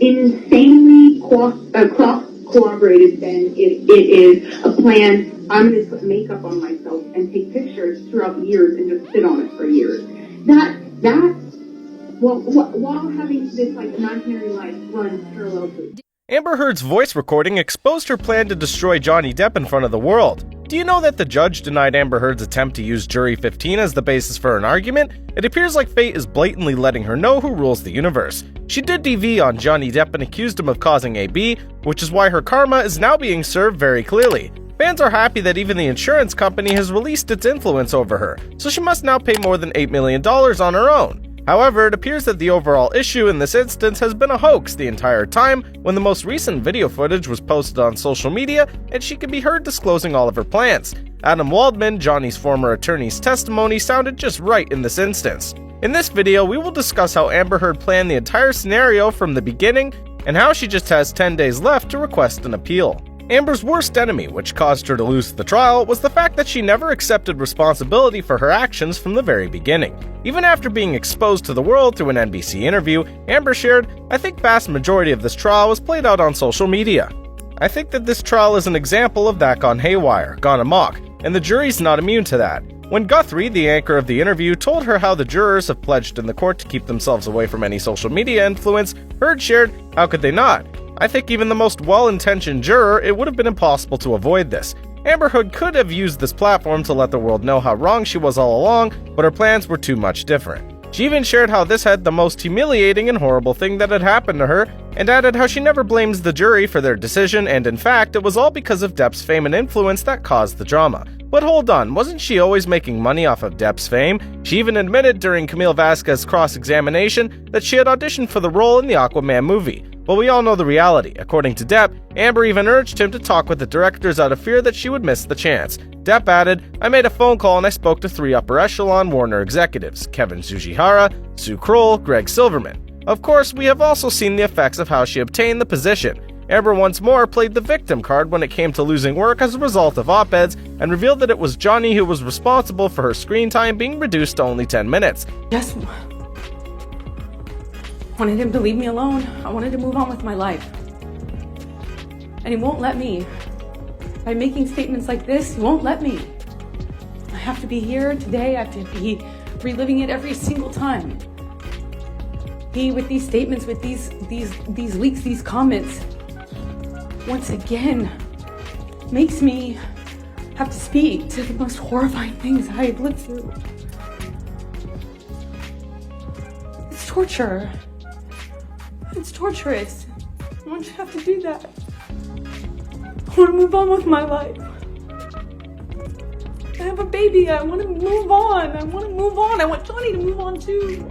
insanely cross-collaborated than it is a plan. I'm going to put makeup on myself and take pictures throughout years and just sit on it for years. While having this like imaginary life run parallel to. Amber Heard's voice recording exposed her plan to destroy Johnny Depp in front of the world. Do you know that the judge denied Amber Heard's attempt to use Jury 15 as the basis for an argument? It appears like fate is blatantly letting her know who rules the universe. She did DV on Johnny Depp and accused him of causing AB, which is why her karma is now being served very clearly. Fans are happy that even the insurance company has released its influence over her, so she must now pay more than $8 million on her own. However, it appears that the overall issue in this instance has been a hoax the entire time, when the most recent video footage was posted on social media and she could be heard disclosing all of her plans. Adam Waldman, Johnny's former attorney's testimony sounded just right in this instance. In this video, we will discuss how Amber Heard planned the entire scenario from the beginning and how she just has 10 days left to request an appeal. Amber's worst enemy, which caused her to lose the trial, was the fact that she never accepted responsibility for her actions from the very beginning. Even after being exposed to the world through an NBC interview, Amber shared, "I think vast majority of this trial was played out on social media. I think that this trial is an example of that gone haywire, gone amok, and the jury's not immune to that." When Guthrie, the anchor of the interview, told her how the jurors have pledged in the court to keep themselves away from any social media influence, Heard shared, "How could they not? I think even the most well-intentioned juror, it would have been impossible to avoid this. Amber Heard could have used this platform to let the world know how wrong she was all along, but her plans were too much different." She even shared how this had the most humiliating and horrible thing that had happened to her, and added how she never blames the jury for their decision, and in fact, it was all because of Depp's fame and influence that caused the drama. But hold on, wasn't she always making money off of Depp's fame? She even admitted during Camille Vasquez's cross-examination that she had auditioned for the role in the Aquaman movie. But we all know the reality. According to Depp, Amber even urged him to talk with the directors out of fear that she would miss the chance. Depp added, "I made a phone call and I spoke to 3 upper-echelon Warner executives, Kevin Tsujihara, Sue Kroll, Greg Silverman. Of course, we have also seen the effects of how she obtained the position. Amber once more played the victim card when it came to losing work as a result of op-eds and revealed that it was Johnny who was responsible for her screen time being reduced to only 10 minutes. Just wanted him to leave me alone. I wanted to move on with my life. And he won't let me. By making statements like this, he won't let me. I have to be here today. I have to be reliving it every single time. He, with these statements, with these leaks, these comments, once again, makes me have to speak to the most horrifying things I have lived through. It's torture. It's torturous. I want to have to do that. I want to move on with my life. I have a baby. I want to move on. I want Johnny to move on too.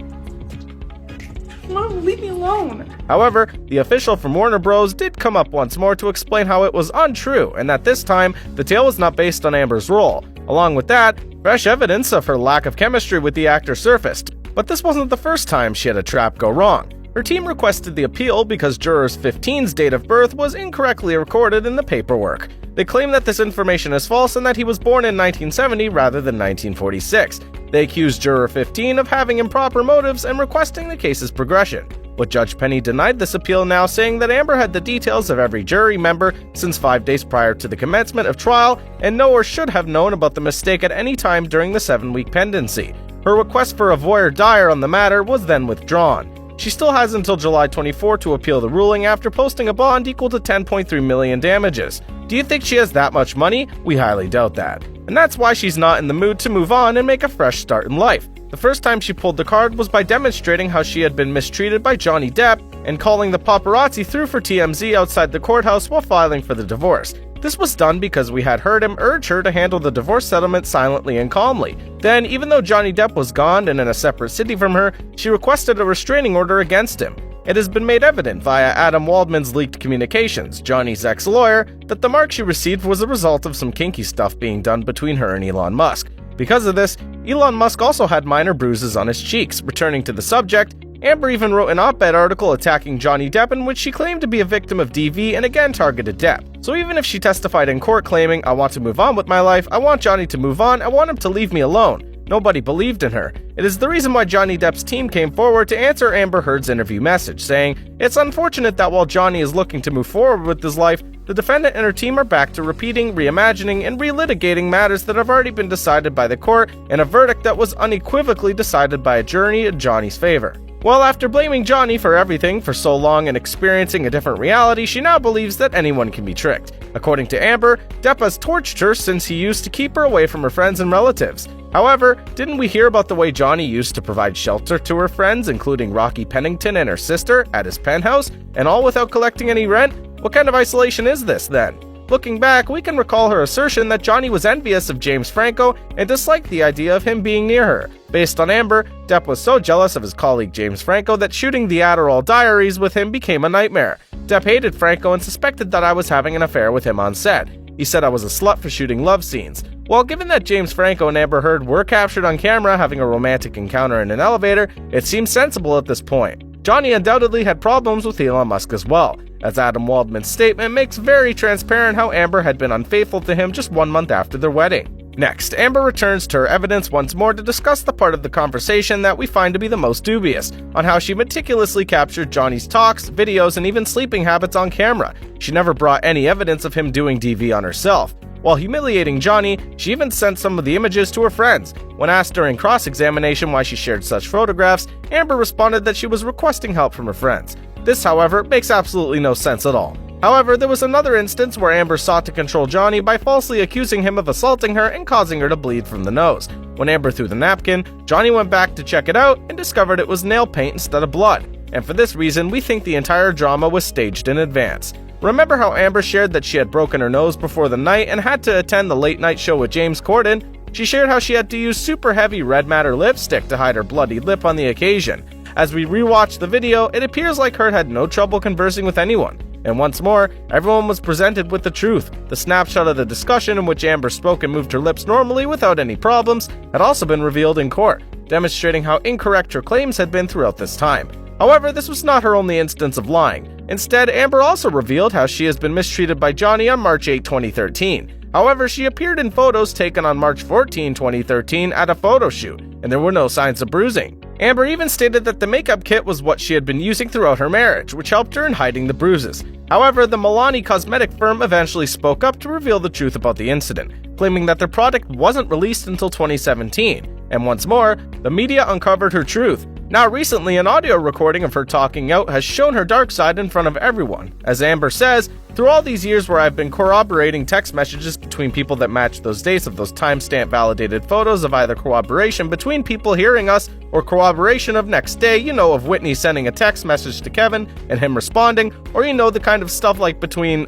Mom, leave me alone. However, the official from Warner Bros. Did come up once more to explain how it was untrue and that this time, the tale was not based on Amber's role. Along with that, fresh evidence of her lack of chemistry with the actor surfaced. But this wasn't the first time she had a trap go wrong. Her team requested the appeal because Juror 15's date of birth was incorrectly recorded in the paperwork. They claim that this information is false and that he was born in 1970 rather than 1946. They accused Juror 15 of having improper motives and requesting the case's progression. But Judge Penny denied this appeal, now saying that Amber had the details of every jury member since 5 days prior to the commencement of trial and know or should have known about the mistake at any time during the 7-week pendency. Her request for a voir dire on the matter was then withdrawn. She still has until July 24 to appeal the ruling after posting a bond equal to $10.3 million damages. Do you think she has that much money? We highly doubt that. And that's why she's not in the mood to move on and make a fresh start in life. The first time she pulled the card was by demonstrating how she had been mistreated by Johnny Depp and calling the paparazzi through for TMZ outside the courthouse while filing for the divorce. This was done because we had heard him urge her to handle the divorce settlement silently and calmly. Then, even though Johnny Depp was gone and in a separate city from her, she requested a restraining order against him. It has been made evident via Adam Waldman's leaked communications, Johnny's ex-lawyer, that the mark she received was a result of some kinky stuff being done between her and Elon Musk. Because of this, Elon Musk also had minor bruises on his cheeks. Returning to the subject, Amber even wrote an op-ed article attacking Johnny Depp in which she claimed to be a victim of DV and again targeted Depp. So even if she testified in court claiming, "I want to move on with my life, I want Johnny to move on, I want him to leave me alone," Nobody believed in her. It is the reason why Johnny Depp's team came forward to answer Amber Heard's interview message, saying, "It's unfortunate that while Johnny is looking to move forward with his life, the defendant and her team are back to repeating, reimagining, and relitigating matters that have already been decided by the court in a verdict that was unequivocally decided by a jury in Johnny's favor." Well, after blaming Johnny for everything for so long and experiencing a different reality, she now believes that anyone can be tricked. According to Amber, Depp has tortured her since he used to keep her away from her friends and relatives. However, didn't we hear about the way Johnny used to provide shelter to her friends, including Rocky Pennington and her sister, at his penthouse, and all without collecting any rent? What kind of isolation is this, then? Looking back, we can recall her assertion that Johnny was envious of James Franco and disliked the idea of him being near her. Based on Amber, Depp was so jealous of his colleague James Franco that shooting the Adderall Diaries with him became a nightmare. Depp hated Franco and suspected that I was having an affair with him on set. He said I was a slut for shooting love scenes. Well, given that James Franco and Amber Heard were captured on camera having a romantic encounter in an elevator, it seems sensible at this point. Johnny undoubtedly had problems with Elon Musk as well, as Adam Waldman's statement makes very transparent how Amber had been unfaithful to him just 1 month after their wedding. Next, Amber returns to her evidence once more to discuss the part of the conversation that we find to be the most dubious, on how she meticulously captured Johnny's talks, videos, and even sleeping habits on camera. She never brought any evidence of him doing DV on herself. While humiliating Johnny, she even sent some of the images to her friends. When asked during cross-examination why she shared such photographs, Amber responded that she was requesting help from her friends. This, however, makes absolutely no sense at all. However, there was another instance where Amber sought to control Johnny by falsely accusing him of assaulting her and causing her to bleed from the nose. When Amber threw the napkin, Johnny went back to check it out and discovered it was nail paint instead of blood. And for this reason, we think the entire drama was staged in advance. Remember how Amber shared that she had broken her nose before the night and had to attend the late night show with James Corden? She shared how she had to use super heavy red matter lipstick to hide her bloody lip on the occasion. As we rewatch the video, it appears like Heard had no trouble conversing with anyone. And once more, everyone was presented with the truth. The snapshot of the discussion in which Amber spoke and moved her lips normally without any problems had also been revealed in court, demonstrating how incorrect her claims had been throughout this time. However, this was not her only instance of lying. Instead, Amber also revealed how she has been mistreated by Johnny on March 8, 2013. However, she appeared in photos taken on March 14, 2013 at a photo shoot, and there were no signs of bruising. Amber even stated that the makeup kit was what she had been using throughout her marriage, which helped her in hiding the bruises. However, the Milani cosmetic firm eventually spoke up to reveal the truth about the incident, claiming that their product wasn't released until 2017. And once more, the media uncovered her truth. Now recently, an audio recording of her talking out has shown her dark side in front of everyone. As Amber says, "Through all these years where I've been corroborating text messages between people that match those dates of those timestamp validated photos of either corroboration between people hearing us or corroboration of next day, of Whitney sending a text message to Kevin and him responding, or the kind of stuff like between,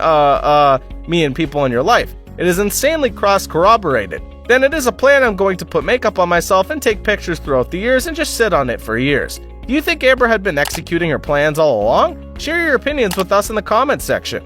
me and people in your life. It is insanely cross-corroborated. Then it is a plan I'm going to put makeup on myself and take pictures throughout the years and just sit on it for years." Do you think Amber had been executing her plans all along? Share your opinions with us in the comments section.